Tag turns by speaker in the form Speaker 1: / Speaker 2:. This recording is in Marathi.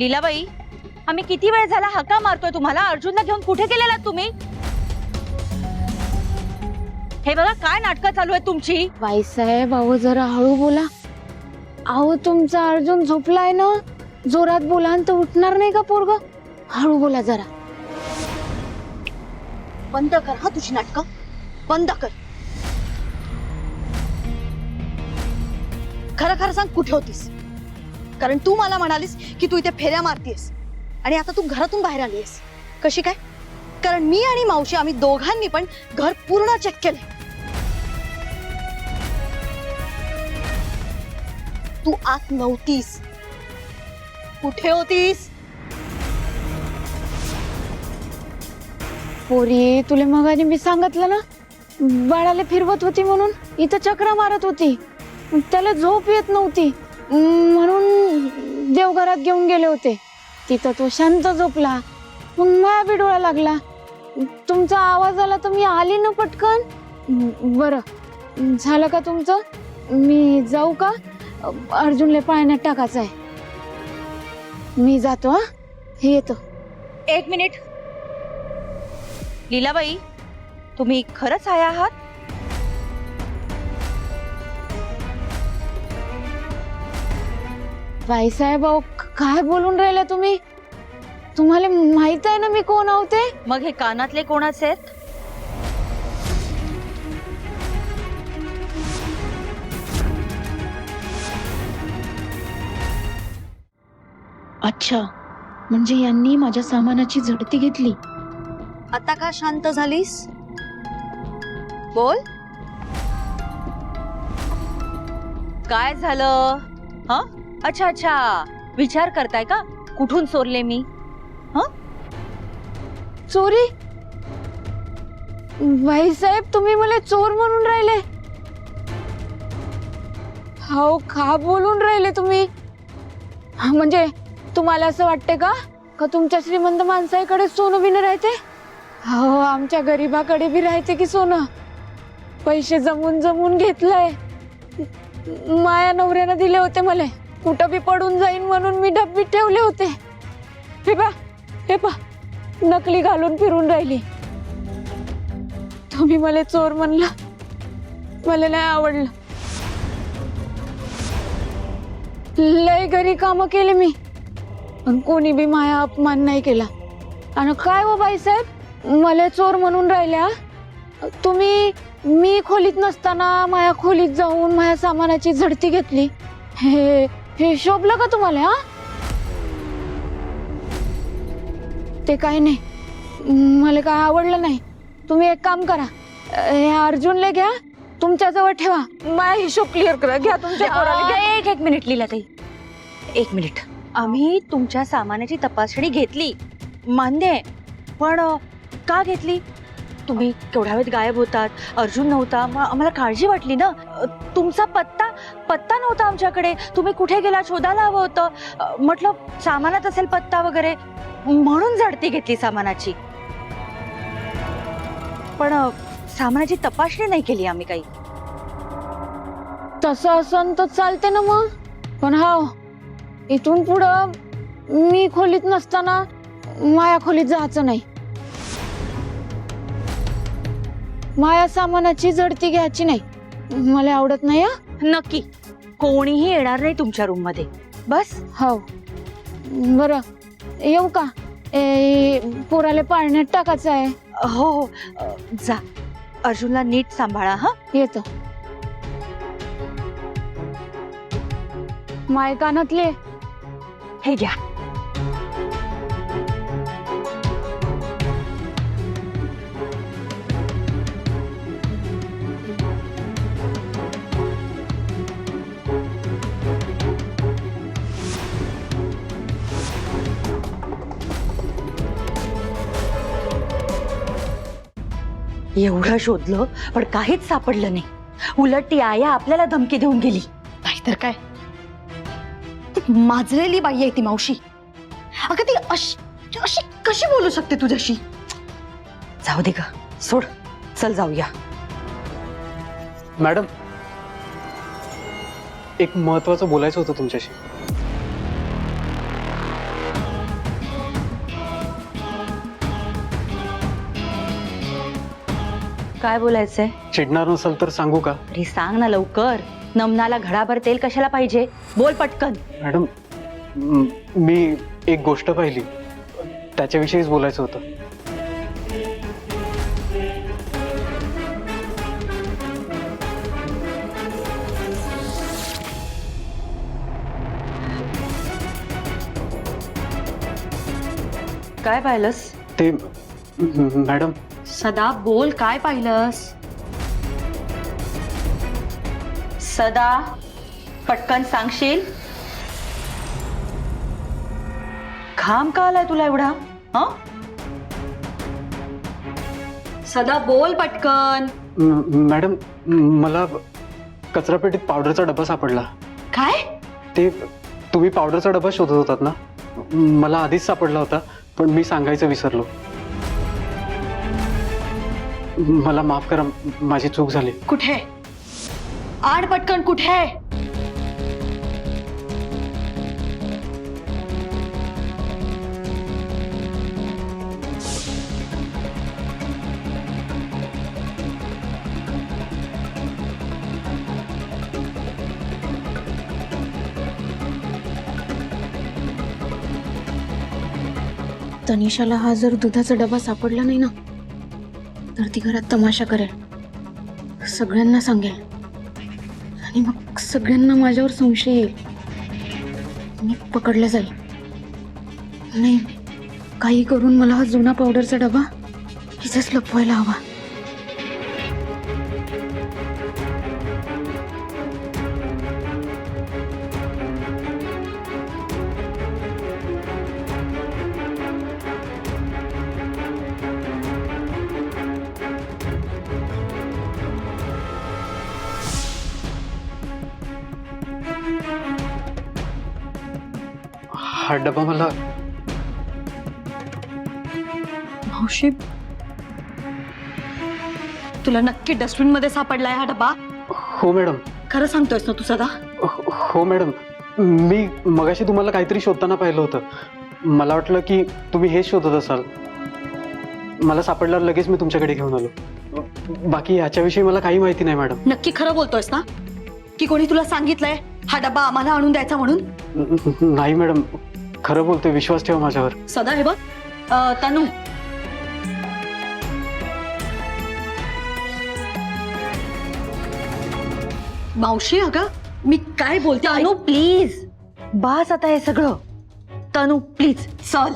Speaker 1: लीलाबाई, आम्ही किती वेळ झाला हाका मारतोय तुम्हाला. अर्जुनला घेऊन कुठे गेलेलात तुम्ही? हे बघा काय नाटकं चालू आहे तुमची.
Speaker 2: बाईसाहेब अहो जरा हळू बोला. अहो तुमचा अर्जुन झोपलाय ना, जोरात बोला तर उठणार नाही का पोरग. हळू बोला जरा.
Speaker 3: बंद कर हा तुझी नाटकं, बंद कर. खरं खरं सांग कुठे होतीस? कारण तू मला म्हणालीस की तू इथे फेऱ्या मारतीयस आणि आता तू घरातून बाहेर आलीयस. कशी काय? कारण मी आणि मावशी आम्ही दोघांनी पण घर पूर्ण चेक केले. तू आत नव्हतीस. कुठे होतीस?
Speaker 2: पोरी तुले मगाने मी सांगितलं ना, बाळाला फिरवत होती म्हणून. इथं चक्रा मारत होती, त्याला झोप येत नव्हती म्हणून देवघरात घेऊन गेले होते. तिथं तो शांत झोपला. मग माझ्या बी डोळा लागला. तुमचा आवाज आला तर मी आली ना पटकन. बरं झालं का तुमचं? मी जाऊ का? अर्जुनला पाण्यात टाकायचं आहे. मी जातो. हा हे येतो.
Speaker 1: एक मिनिट. लीलाबाई, तुम्ही खरंच आया आहात?
Speaker 2: बाईसाहेब अहो काय बोलून राहिला तुम्ही? तुम्हाला माहित आहे ना मी कोण आहोते.
Speaker 1: मग हे कानातले कोणाचे आहेत?
Speaker 2: अच्छा, म्हणजे यांनी माझ्या सामानाची झडती घेतली.
Speaker 3: आता का शांत झालीस? बोल.
Speaker 1: काय झालं? हा, अच्छा अच्छा, विचार करताय का कुठून चोरले मी?
Speaker 2: चोरी? बाईसाहेब तुम्ही मला चोर म्हणून राहिले? हो का बोलून राहिले तुम्ही? म्हणजे तुम्हाला असं वाटते का का तुमच्या श्रीमंत माणसाकडे सोनं बिन राहते? हो आमच्या गरीबाकडे बी राहते की सोनं. पैसे जमून जमून घेतलंय. माया नवऱ्यानं दिले होते मला. कुठं बी पडून जाईन म्हणून मी डब्बीत ठेवले होते. हे पा नकली घालून फिरून राहिली. तुम्ही मला चोर म्हणला, मला नाही आवडलं. लय घरी काम केले मी, पण कोणी बी माया अपमान नाही केला. आणि काय हो बाईसाहेब मला चोर म्हणून राहिल्या तुम्ही? मी खोलीत नसताना माया खोलीत जाऊन माया सामानाची झडती घेतली. हे शोभलं का तुम्हाला? हा ते काय नाही, मला काय आवडलं नाही. तुम्ही एक काम करा, हे अर्जुनला घ्या तुमच्या जवळ ठेवा. माया हिशोब क्लिअर करा. घ्या तुमच्या पोराला घ्या.
Speaker 1: एक मिनिट लीलाताई, एक मिनिट. आम्ही तुमच्या सामानाची तपासणी घेतली, मान्य आहे, पण का घेतली? तुम्ही केवढ्या वेळेत गायब होतात, अर्जुन नव्हता, आम्हाला काळजी वाटली ना. तुमचा पत्ता नव्हता आमच्याकडे. तुम्ही कुठे गेला शोधायला हवं होतं. म्हटलं सामानात असेल पत्ता वगैरे, म्हणून झडती घेतली सामानाची. पण सामानाची तपासणी नाही केली आम्ही काही.
Speaker 2: तसं असं तर चालते ना मग. पण हाव इथून पुढं मी खोलीत नसताना माया खोलीत जायचं नाही. माया सामानाची झडती घ्यायची नाही. मला आवडत नाही.
Speaker 1: नक्की कोणीही येणार नाही तुमच्या रूम मध्ये. बस.
Speaker 2: हो बरं येऊ का? पोराला पाळण्यात टाकायचं आहे.
Speaker 1: हो हो, जा. अर्जुनला नीट सांभाळा. हा
Speaker 2: येतो. माय कानातले
Speaker 1: हे घ्या. एवढं शोधलं पण काहीच सापडलं नाही. उलट ती आया आपल्याला धमकी देऊन गेली.
Speaker 3: नाहीतर काय, माजलेली बाई आहे ती मावशी. अगं ती अशी कशी बोलू शकते तुझ्याशी?
Speaker 1: जाऊ दे ग, सोड. चल जाऊया.
Speaker 4: मॅडम, एक महत्वाचं बोलायचं होतं तुमच्याशी.
Speaker 1: काय बोलायचंय?
Speaker 4: चिडणार नसाल तर सांगू का?
Speaker 1: अरे सांग ना लवकर. नमनाला घडाभर तेल कशाला पाहिजे? बोल पटकन.
Speaker 4: मॅडम, मी एक गोष्ट पाहिली, त्याच्याविषयीच बोलायचं होतं.
Speaker 1: काय पाहिलंस?
Speaker 4: ते मॅडम,
Speaker 1: सदा बोल, काय पाहिलंस? सदा पटकन सांगशील? घाम का आलाय तुला एवढा? हं? सदा बोल पटकन.
Speaker 4: मॅडम, मला कचरापेटीत पावडरचा डबा सापडला.
Speaker 1: काय?
Speaker 4: ते तुम्ही पावडरचा डबा शोधत होतात ना, मला आधीच सापडला होता, पण मी सांगायचं विसरलो. मला माफ करा, माझी चूक झाली.
Speaker 3: कुठे? आड पटकन कुठे?
Speaker 2: तनिषाला हा जर दुधाचा डबा सापडला नाही ना, तर ती घरात तमाशा करेल, सगळ्यांना सांगेल आणि मग सगळ्यांना माझ्यावर संशय येईल. मी पकडला जाईल. नाही, काही करून मला हा जुना पावडरचा डबा इथेच लपवायला हवा.
Speaker 4: हा डबा मला
Speaker 3: मावशी, तुला नक्की डस्टबिन मध्ये सापडलाय हा डबा?
Speaker 4: हो मॅडम.
Speaker 3: खरं सांगतोयस ना तू सदा?
Speaker 4: हो मॅडम, मी मगाशी तुम्हाला काहीतरी शोधताना पाहिलं होतं. मला वाटलं की तुम्ही हेच शोधत असाल. मला सापडल्यावर लगेच मी तुमच्याकडे घेऊन आलो. बाकी ह्याच्याविषयी मला काही माहिती नाही मॅडम.
Speaker 3: नक्की खरं बोलतोयस ना? की कोणी तुला सांगितलंय हा डबा आम्हाला आणून द्यायचा म्हणून?
Speaker 4: नाही मॅडम, खरं बोलतोय, विश्वास ठेवा माझ्यावर.
Speaker 3: सदा हे बघ, तनू, मावशी अगं मी काय बोलते?
Speaker 1: तनू प्लीज, बास आता हे सगळं. तनू प्लीज चल.